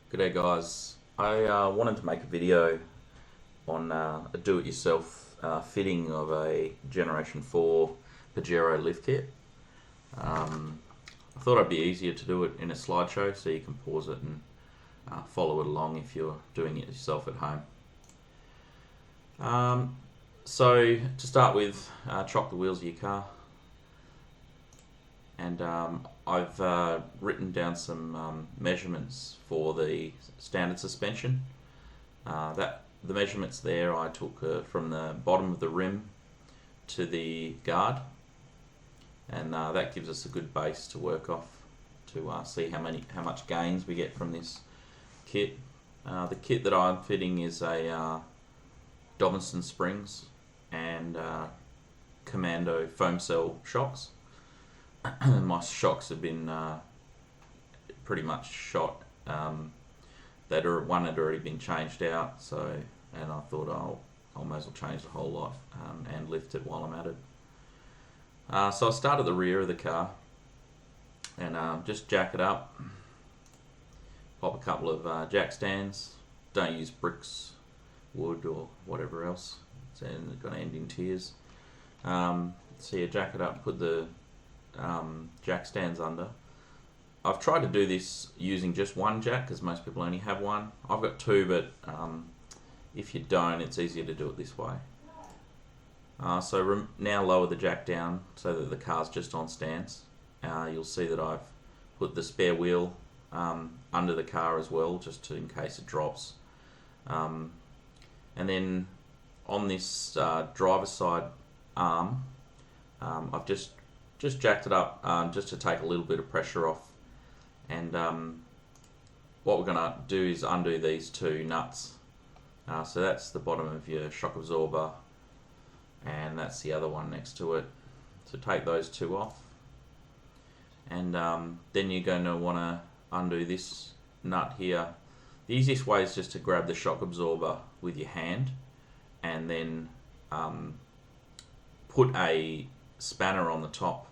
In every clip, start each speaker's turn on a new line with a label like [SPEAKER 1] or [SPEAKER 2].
[SPEAKER 1] G'day guys. I wanted to make a video on a do-it-yourself fitting of a Generation 4 Pajero lift kit. I thought it'd be easier to do it in a slideshow so you can pause it and follow it along if you're doing it yourself at home. So to start with, chock the wheels of your car. And I've written down some measurements for the standard suspension. The measurements there I took from the bottom of the rim to the guard, and that gives us a good base to work off to see how much gains we get from this kit. The kit that I'm fitting is a Dobinson springs and Commando foam cell shocks. My shocks have been pretty much shot. One had already been changed out, and I thought I'll may as well change the whole lot and lift it while I'm at it. So I start at the rear of the car and just jack it up. Pop a couple of jack stands. Don't use bricks, wood, or whatever else. It's going to end in tears. So you jack it up, put the jack stands under. I've tried to do this using just one jack because most people only have one. I've got two, but if you don't, it's easier to do it this way. Now lower the jack down so that the car's just on stands. You'll see that I've put the spare wheel under the car as well, just in case it drops. And then on this driver's side arm, I've just jacked it up just to take a little bit of pressure off. And what we're going to do is undo these two nuts. So that's the bottom of your shock absorber, and that's the other one next to it. So take those two off, and then you're going to want to undo this nut here. The easiest way is just to grab the shock absorber with your hand and then put a spanner on the top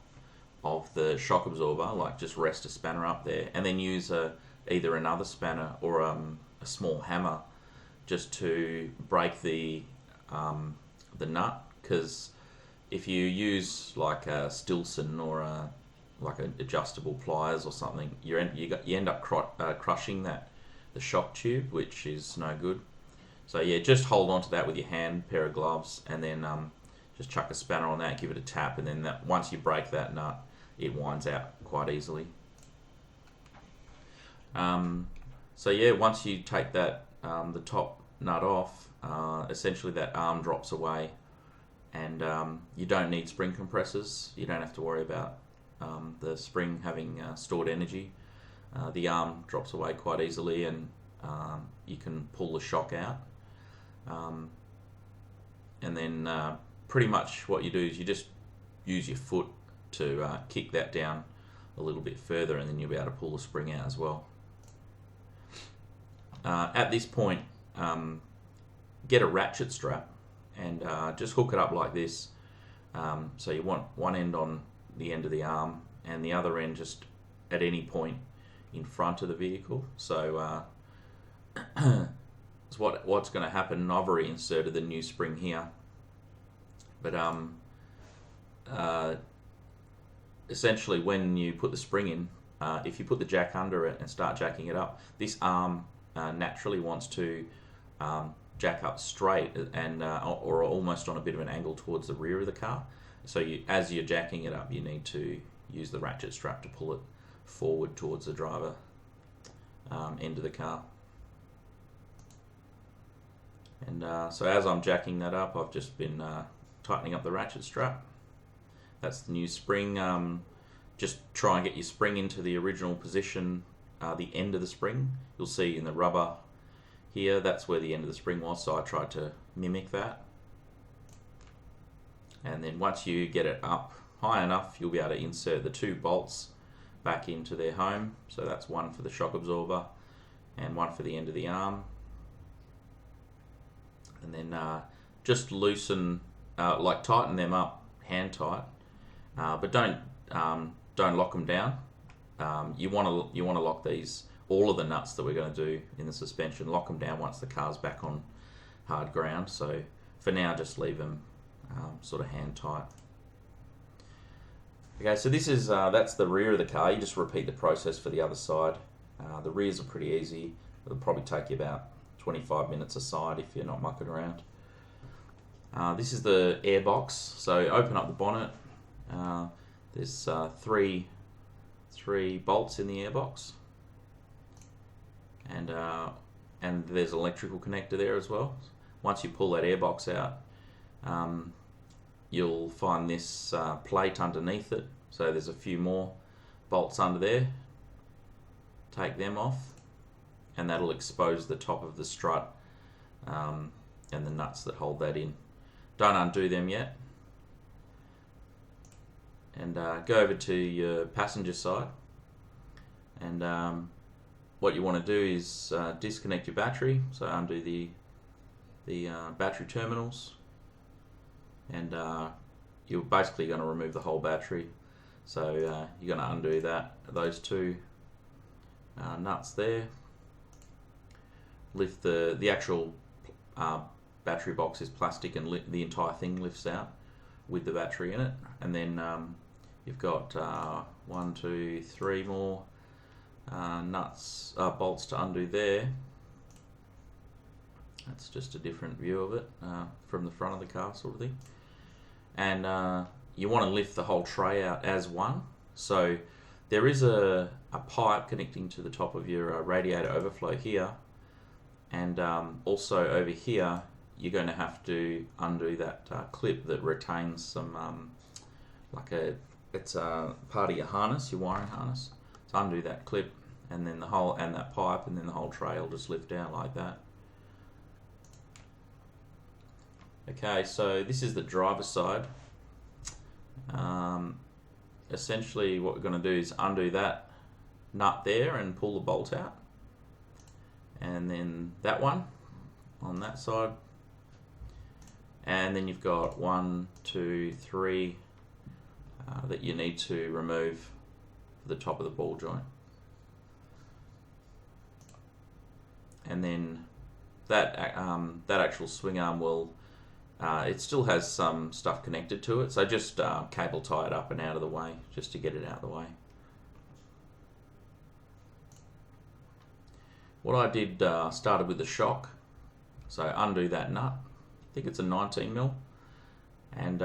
[SPEAKER 1] of the shock absorber, like just rest a spanner up there, and then use either another spanner or a small hammer just to break the nut. Because if you use like a Stilson or like an adjustable pliers or something, you end up crushing the shock tube, which is no good. So yeah, just hold on to that with your hand, pair of gloves, and then just chuck a spanner on that, give it a tap, and then once you break that nut, it winds out quite easily. So yeah, once you take that the top nut off, essentially that arm drops away, and you don't need spring compressors. You don't have to worry about the spring having stored energy. The arm drops away quite easily, and you can pull the shock out. And then pretty much what you do is you just use your foot to kick that down a little bit further, and then you'll be able to pull the spring out as well. At this point, get a ratchet strap and just hook it up like this. So you want one end on the end of the arm and the other end just at any point in front of the vehicle. So what's going to happen, I've already inserted the new spring here, but essentially when you put the spring in, if you put the jack under it and start jacking it up, this arm naturally wants to jack up straight and or almost on a bit of an angle towards the rear of the car. So as you're jacking it up, you need to use the ratchet strap to pull it forward towards the driver end of the car. And so as I'm jacking that up, I've just been tightening up the ratchet strap. That's the new spring. Just try and get your spring into the original position, the end of the spring. You'll see in the rubber here, that's where the end of the spring was, so I tried to mimic that. And then once you get it up high enough, you'll be able to insert the two bolts back into their home. So that's one for the shock absorber and one for the end of the arm. And then just loosen, tighten them up hand tight, but don't lock them down. You want to lock these all of the nuts that we're going to do in the suspension, lock them down once the car's back on hard ground. So for now, just leave them sort of hand tight. Okay, so this is that's the rear of the car. You just repeat the process for the other side. The rears are pretty easy. It'll probably take you about 25 minutes a side if you're not mucking around. This is the air box. So open up the bonnet. There's three bolts in the air box, and there's an electrical connector there as well. Once you pull that air box out, you'll find this plate underneath it. So there's a few more bolts under there. Take them off, and that'll expose the top of the strut and the nuts that hold that in. Don't undo them yet. And go over to your passenger side, and what you want to do is disconnect your battery. So undo the battery terminals, and you're basically going to remove the whole battery. So you're going to undo those two nuts there. Lift the actual battery box is plastic, and the entire thing lifts out with the battery in it. And then you've got 1, 2, 3 more bolts to undo there. That's just a different view of it from the front of the car, sort of thing. And you want to lift the whole tray out as one. So there is a pipe connecting to the top of your radiator overflow here, and also over here you're going to have to undo that clip that retains some it's part of your harness, your wiring harness. So undo that clip, and then that pipe, and then the whole tray will just lift out like that. Okay, so this is the driver's side. Essentially what we're going to do is undo that nut there and pull the bolt out, and then that one on that side, and then you've got 1, 2, 3 that you need to remove for the top of the ball joint. And then that actual swing arm will it still has some stuff connected to it, so just cable tie it up and out of the way, just to get it out of the way. What I did, started with the shock, so undo that nut. I think it's a 19mm, and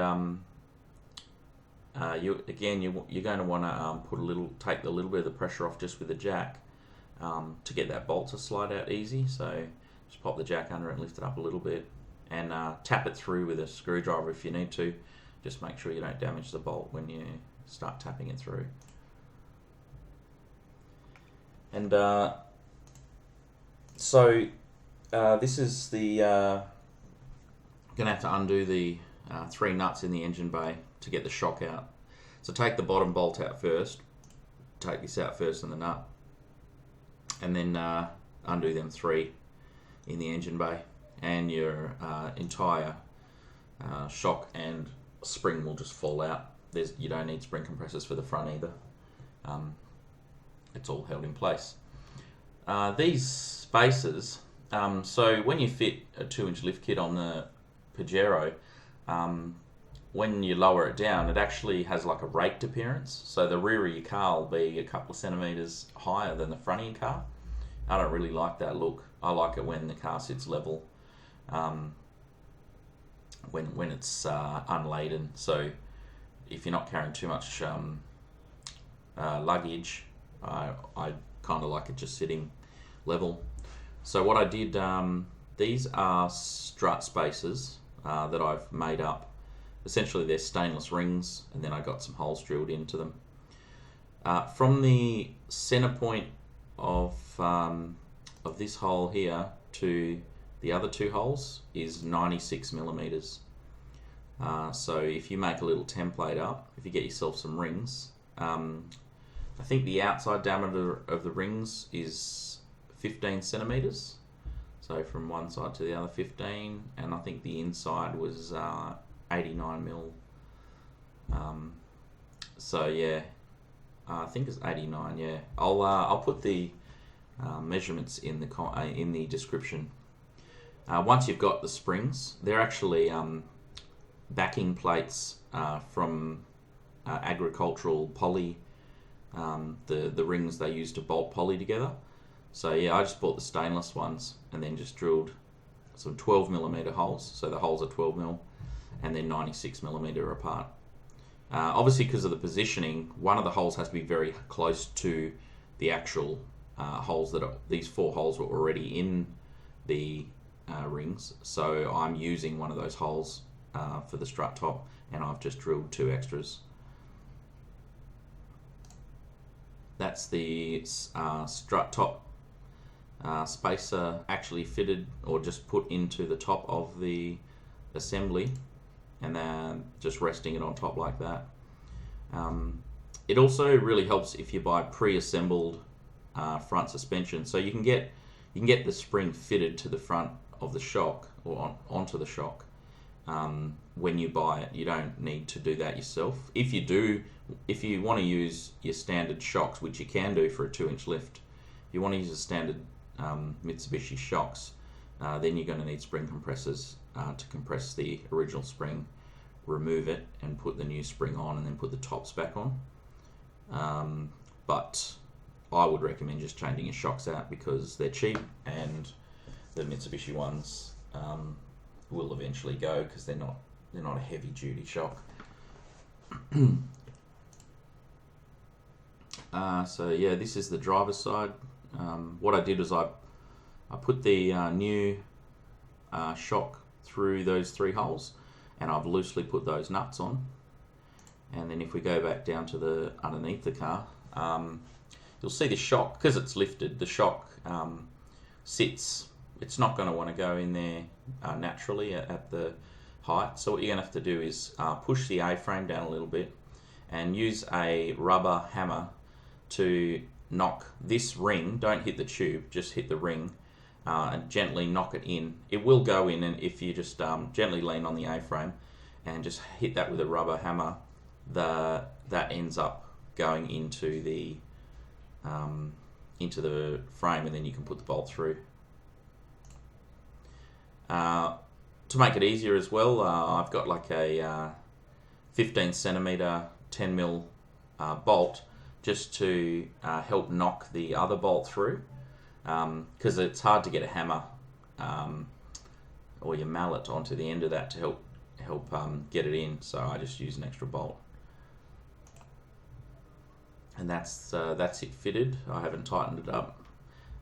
[SPEAKER 1] you're going to want to take the little bit of the pressure off just with the jack to get that bolt to slide out easy. So just pop the jack under it and lift it up a little bit, and tap it through with a screwdriver if you need to. Just make sure you don't damage the bolt when you start tapping it through. And so this is the going to have to undo the 3 nuts in the engine bay to get the shock out. So take the bottom bolt out first, take this out first in the nut, and then undo them 3 in the engine bay, and your entire shock and spring will just fall out. You don't need spring compressors for the front either. It's all held in place. These spacers, so when you fit a 2-inch lift kit on the Pajero, when you lower it down, it actually has like a raked appearance. So the rear of your car will be a couple of centimetres higher than the front of your car. I don't really like that look. I like it when the car sits level, when it's unladen. So if you're not carrying too much luggage, I kind of like it just sitting level. So what I did, these are strut spacers that I've made up. Essentially they're stainless rings, and then I got some holes drilled into them. From the center point of this hole here to the other 2 holes is 96 millimeters. So if you make a little template up, if you get yourself some rings, I think the outside diameter of the rings is 15 centimeters. So from one side to the other 15, and I think the inside was 89 mil. So yeah, I think it's 89. Yeah, I'll put the measurements in the description. Once you've got the springs, they're actually backing plates from agricultural poly, the rings they use to bolt poly together. So yeah, I just bought the stainless ones and then just drilled some 12mm holes. So the holes are 12mm and then 96mm apart. Obviously, because of the positioning, one of the holes has to be very close to the actual holes that are, these 4 holes were already in the rings. So I'm using one of those holes for the strut top, and I've just drilled 2 extras. That's the strut top spacer actually fitted or just put into the top of the assembly, and then just resting it on top like that. It also really helps if you buy pre-assembled front suspension, so you can get the spring fitted to the front of the shock or onto the shock when you buy it. You don't need to do that yourself. If you want to use your standard shocks, which you can do for a 2-inch lift, if you want to use a standard Mitsubishi shocks, then you're going to need spring compressors to compress the original spring, remove it and put the new spring on, and then put the tops back on. But I would recommend just changing your shocks out because they're cheap, and the Mitsubishi ones will eventually go because they're not a heavy duty shock. So yeah, this is the driver's side. What I did was I put the new shock through those 3 holes, and I've loosely put those nuts on. And then if we go back down to the underneath the car, you'll see the shock, because it's lifted, the shock sits. It's not going to want to go in there naturally at the height. So what you're going to have to do is push the A-frame down a little bit and use a rubber hammer to knock this ring. Don't hit the tube, just hit the ring and gently knock it in. It will go in, and if you just gently lean on the A-frame and just hit that with a rubber hammer, that ends up going into the frame, and then you can put the bolt through. To make it easier as well, I've got like a 15cm 10mm bolt just to help knock the other bolt through, because it's hard to get a hammer or your mallet onto the end of that to help get it in, so I just use an extra bolt. And that's it fitted. I haven't tightened it up.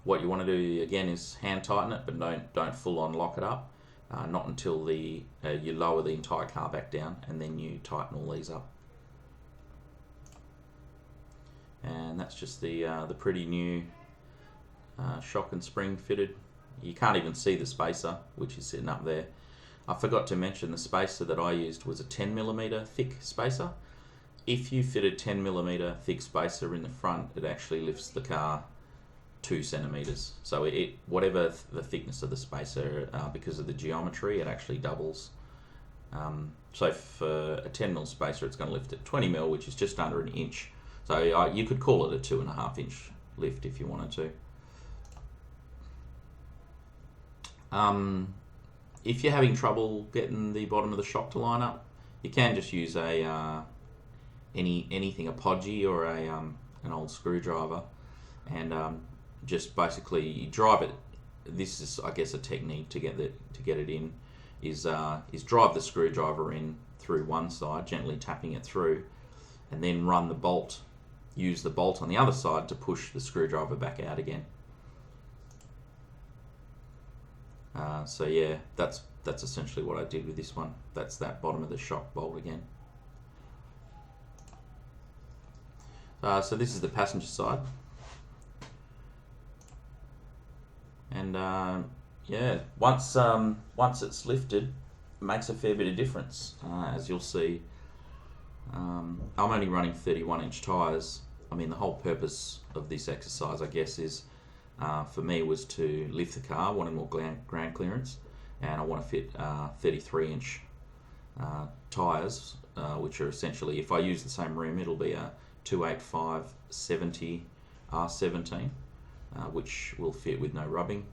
[SPEAKER 1] What you want to do again is hand tighten it, but don't full on lock it up. Not until you lower the entire car back down, and then you tighten all these up. And that's just the pretty new shock and spring fitted. You can't even see the spacer, which is sitting up there. I forgot to mention the spacer that I used was a 10mm thick spacer. If you fit a 10mm thick spacer in the front, it actually lifts the car 2 centimeters. So whatever the thickness of the spacer, because of the geometry, it actually doubles. So for a 10mm spacer, it's going to lift at 20mm, which is just under an inch. So you could call it a 2.5-inch lift if you wanted to. If you're having trouble getting the bottom of the shock to line up, you can just use anything, a podgy or an old screwdriver, and just basically you drive it. This is, I guess, a technique to get it in. Is drive the screwdriver in through one side, gently tapping it through, and then run the bolt. Use the bolt on the other side to push the screwdriver back out again. So yeah, that's essentially what I did with this one. That's that bottom of the shock bolt again. So this is the passenger side, and yeah, once it's lifted, it makes a fair bit of difference, as you'll see. I'm only running 31-inch tyres. I mean, the whole purpose of this exercise, I guess, is for me was to lift the car, wanted more ground clearance, and I want to fit 33-inch tyres, which are essentially, if I use the same rim, it'll be a 285/70 R17. which will fit with no rubbing.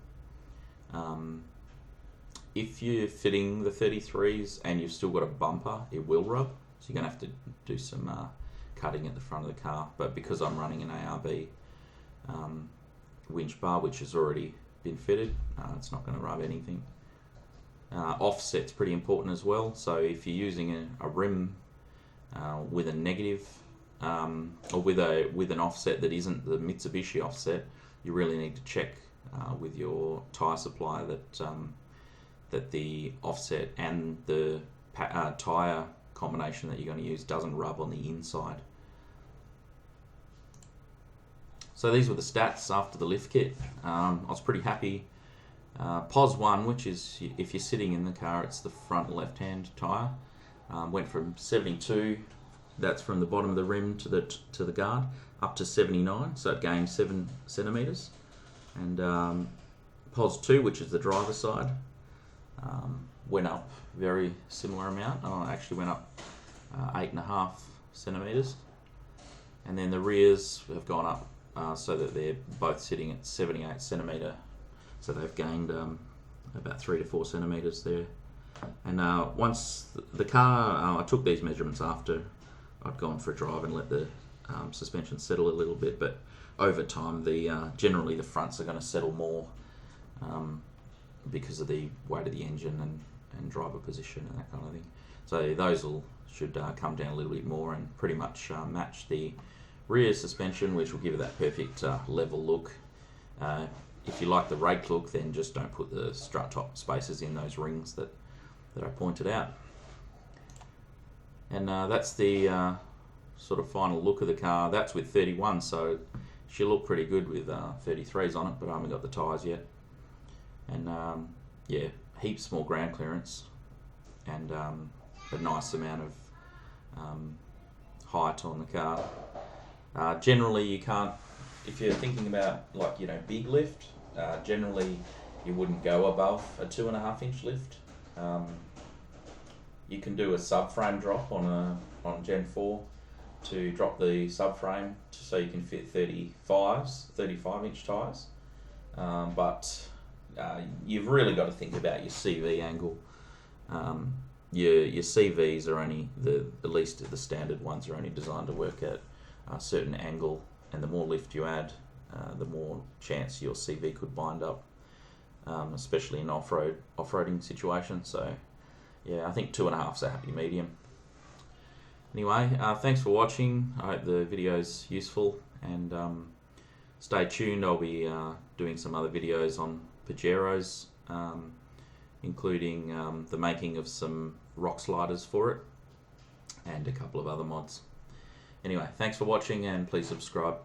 [SPEAKER 1] If you're fitting the 33s and you've still got a bumper, it will rub, so you're going to have to do some cutting at the front of the car. But because I'm running an ARB winch bar, which has already been fitted, it's not going to rub anything. Offset's pretty important as well, so if you're using a rim with a negative or with an offset that isn't the Mitsubishi offset, you really need to check with your tyre supplier that the offset and the tyre combination that you're going to use doesn't rub on the inside. So these were the stats after the lift kit. I was pretty happy. POS 1, which is if you're sitting in the car, it's the front left-hand tyre, went from 72, that's from the bottom of the rim to the guard, up to 79, so it gained 7 centimetres. And POS 2, which is the driver's side, went up very similar amount. Actually went up 8.5 centimetres. And then the rears have gone up so that they're both sitting at 78 centimetre. So they've gained about 3 to 4 centimetres there. And once the car, I took these measurements after I'd gone for a drive and let the suspension settle a little bit. But over time, generally the fronts are going to settle more because of the weight of the engine and driver position and that kind of thing. So those should come down a little bit more and pretty much match the rear suspension, which will give it that perfect level look. If you like the rake look, then just don't put the strut top spacers in those rings that I pointed out. And that's the sort of final look of the car. That's with 31, so she'll look pretty good with 33s on it, but I haven't got the tyres yet. And yeah, heaps more ground clearance and a nice amount of height on the car. Generally, you can't, if you're thinking about big lift, generally you wouldn't go above a 2.5 inch lift. You can do a subframe drop on Gen 4 to drop the subframe so you can fit 35 inch tyres. But you've really got to think about your CV angle. Your CVs are only, at least the standard ones, are only designed to work at a certain angle, and the more lift you add, the more chance your CV could bind up, especially in off-roading situations. So yeah, I think 2.5's a happy medium. Anyway, thanks for watching. I hope the video's useful, and stay tuned. I'll be doing some other videos on Pajeros, including the making of some rock sliders for it and a couple of other mods. Anyway, thanks for watching, and please subscribe.